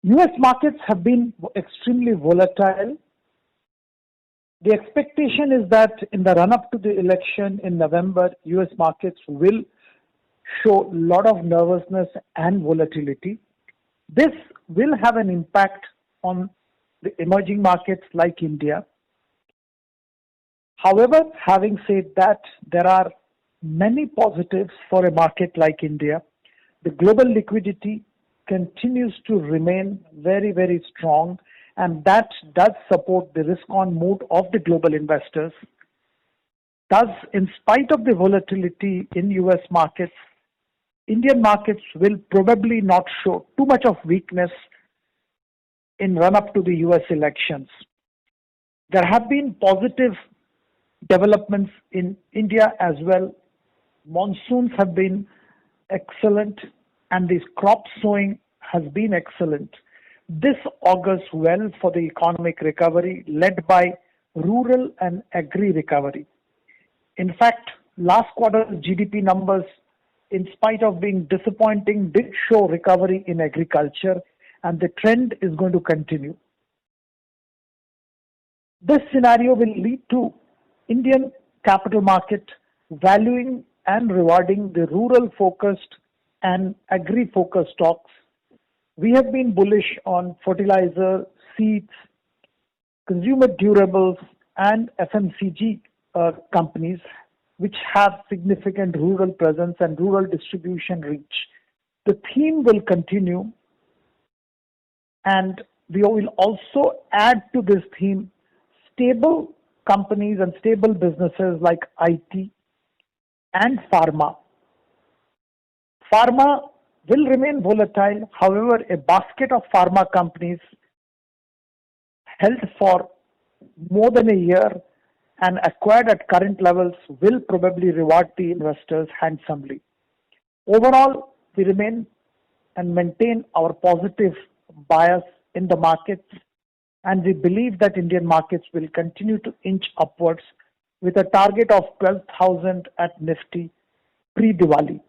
US markets have been extremely volatile. The expectation is that in the run up to the election in November, US markets will show a lot of nervousness and volatility. This will have an impact on the emerging markets like India. However, having said that, there are many positives for a market like India. The global liquidity continues to remain very, very strong, and that does support the risk on mood of the global investors. Thus, in spite of the volatility in US markets, Indian markets will probably not show too much of weakness in run up to the US elections. There have been positive developments in India as well. Monsoons have been excellent and the crop sowing has been excellent. This augurs well for the economic recovery led by rural and agri recovery. In fact, last quarter's GDP numbers, in spite of being disappointing, did show recovery in agriculture, and the trend is going to continue. This scenario will lead to Indian capital market valuing and rewarding the rural focused and agri focused stocks. We have been bullish on fertilizer, seeds, consumer durables, and FMCG companies which have significant rural presence and rural distribution reach. The theme will continue, and we will also add to this theme stable companies and stable businesses like IT and pharma. Pharma will remain volatile. However, a basket of pharma companies held for more than a year and acquired at current levels will probably reward the investors handsomely. Overall, we remain and maintain our positive bias in the markets, and we believe that Indian markets will continue to inch upwards with a target of 12,000 at Nifty pre-Diwali.